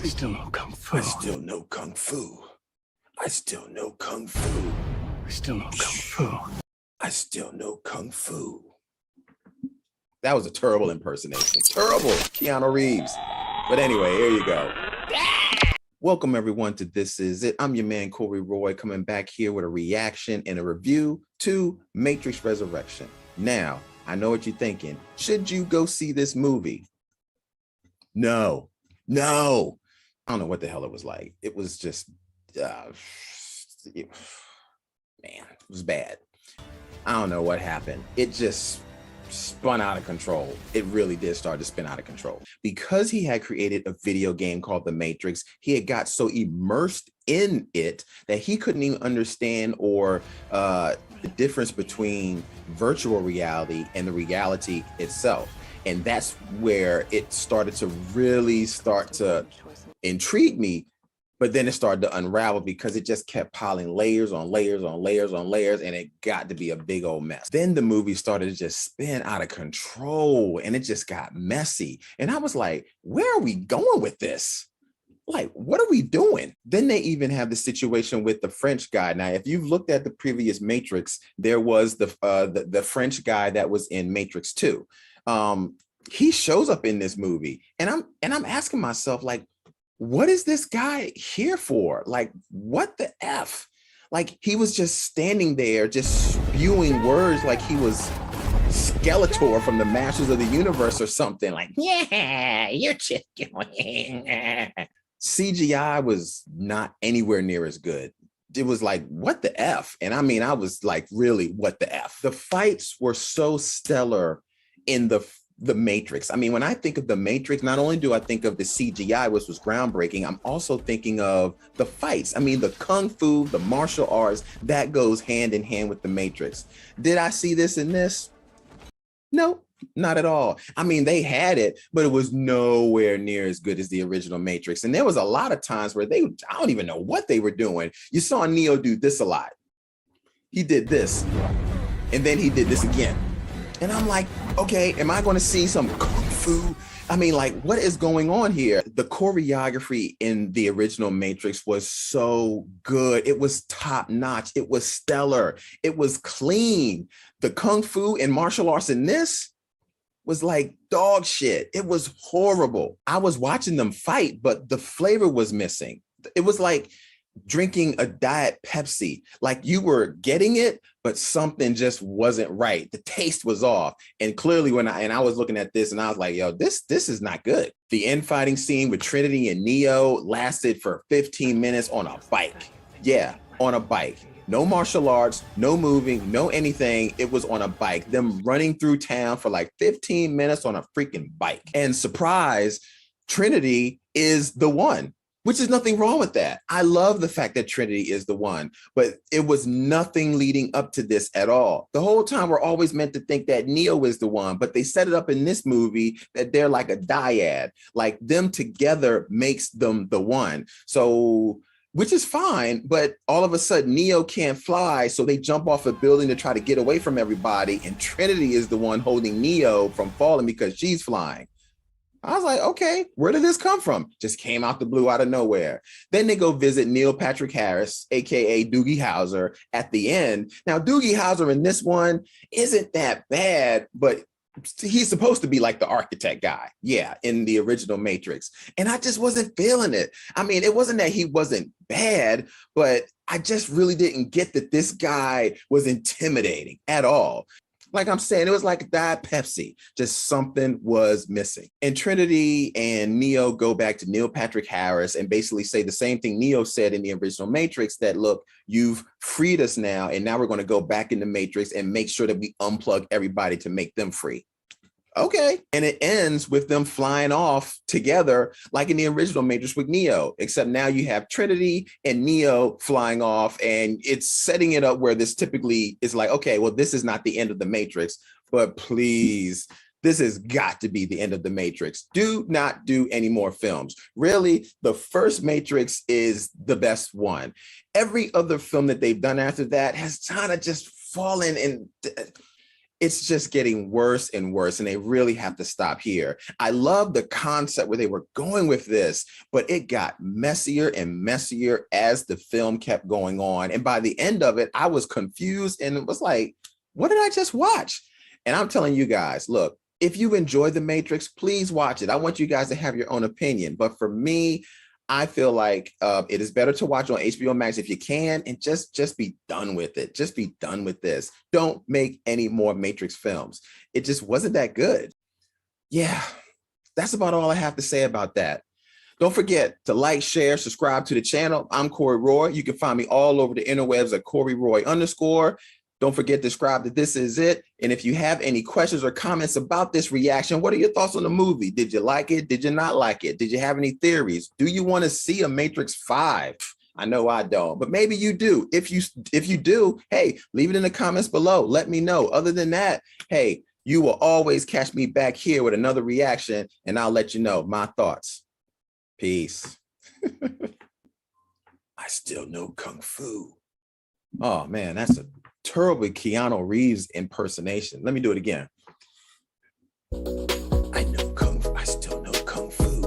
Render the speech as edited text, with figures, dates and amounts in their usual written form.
still know Kung Fu. I still know Kung Fu. I still know Kung Fu. I still know Kung Fu. I still know Kung Fu. That was a terrible impersonation. Terrible, Keanu Reeves. But anyway, here you go. Welcome everyone to This Is It. I'm your man, Corey Roy, coming back here with a reaction and a review to Matrix Resurrection. Now, I know what you're thinking. Should you go see this movie? No. I don't know what the hell it was like. It was just, man, it was bad. I don't know what happened. It just spun out of control. It really did start to spin out of control. Because he had created a video game called The Matrix, he had got so immersed in it that he couldn't even understand or the difference between virtual reality and the reality itself. And that's where it started to really start to intrigue me, but then it started to unravel because it just kept piling layers on layers on layers on layers, and it got to be a big old mess. Then the movie started to just spin out of control, and it just got messy. And I was like, where are we going with this? Like, what are we doing? Then they even have the situation with the French guy. Now, if you've looked at the previous Matrix, there was the French guy that was in Matrix 2. He shows up in this movie, and I'm asking myself, like, what is this guy here for? Like, what the F? Like, he was just standing there, just spewing words like he was Skeletor from the Masters of the Universe or something. Like, yeah, you're just going. CGI was not anywhere near as good. It was like, what the F? And I mean, I was like, really, what the F? The fights were so stellar in the Matrix. I mean, when I think of the Matrix, not only do I think of the CGI, which was groundbreaking, I'm also thinking of the fights. I mean, the Kung Fu, the martial arts, that goes hand in hand with the Matrix. Did I see this in this? No, not at all. I mean, they had it, but it was nowhere near as good as the original Matrix. And there was a lot of times where I don't even know what they were doing. You saw Neo do this a lot. He did this, and then he did this again. And I'm like, okay, am I going to see some Kung Fu? I mean, like, what is going on here? The choreography in the original Matrix was so good. It was top notch. It was stellar. It was clean. The Kung Fu and martial arts in this was like dog shit. It was horrible. I was watching them fight, but the flavor was missing. It was like drinking a Diet Pepsi. Like, you were getting it, but something just wasn't right. The taste was off. And clearly when I was looking at this, and I was like, yo, this is not good. The infighting scene with Trinity and Neo lasted for 15 minutes on a bike. Yeah, on a bike. No martial arts, no moving, no anything. It was on a bike. Them running through town for like 15 minutes on a freaking bike. And surprise, Trinity is the one, which is nothing wrong with that. I love the fact that Trinity is the one, but it was nothing leading up to this at all. The whole time we're always meant to think that Neo is the one, but they set it up in this movie that they're like a dyad, like them together makes them the one. So, which is fine, but all of a sudden Neo can't fly, so they jump off a building to try to get away from everybody, and Trinity is the one holding Neo from falling because she's flying. I was like, okay, where did this come from? Just came out the blue, out of nowhere. Then they go visit Neil Patrick Harris, AKA Doogie Howser, at the end. Now, Doogie Howser in this one isn't that bad, but he's supposed to be like the architect guy, yeah, in the original Matrix. And I just wasn't feeling it. I mean, it wasn't that he wasn't bad, but I just really didn't get that this guy was intimidating at all. Like I'm saying, it was like Diet Pepsi, just something was missing. And Trinity and Neo go back to Neil Patrick Harris and basically say the same thing Neo said in the original Matrix, that, look, you've freed us now, and now we're going to go back in the Matrix and make sure that we unplug everybody to make them free. Okay. And it ends with them flying off together like in the original Matrix with Neo, except now you have Trinity and Neo flying off, and it's setting it up where this typically is like, okay, well, this is not the end of the Matrix, but please, this has got to be the end of the Matrix. Do not do any more films. Really, the first Matrix is the best one. Every other film that they've done after that has kind of just fallen in. it's just getting worse and worse, and they really have to stop here. I love the concept where they were going with this, but it got messier and messier as the film kept going on. And by the end of it, I was confused and it was like, what did I just watch? And I'm telling you guys, look, if you enjoyed The Matrix, please watch it. I want you guys to have your own opinion. But for me, I feel like it is better to watch on HBO Max if you can, and just be done with it. Just be done with this. Don't make any more Matrix films. It just wasn't that good. Yeah, that's about all I have to say about that. Don't forget to like, share, subscribe to the channel. I'm Corey Roy. You can find me all over the interwebs at Corey Roy _. Don't forget to subscribe to This Is It. And if you have any questions or comments about this reaction, what are your thoughts on the movie? Did you like it? Did you not like it? Did you have any theories? Do you want to see a Matrix 5? I know I don't, but maybe you do. If you do, hey, leave it in the comments below. Let me know. Other than that, hey, you will always catch me back here with another reaction, and I'll let you know my thoughts. Peace. I still know Kung Fu. Oh man, that's a terrible Keanu Reeves impersonation. Let me do it again. I know Kung Fu. I still know Kung Fu.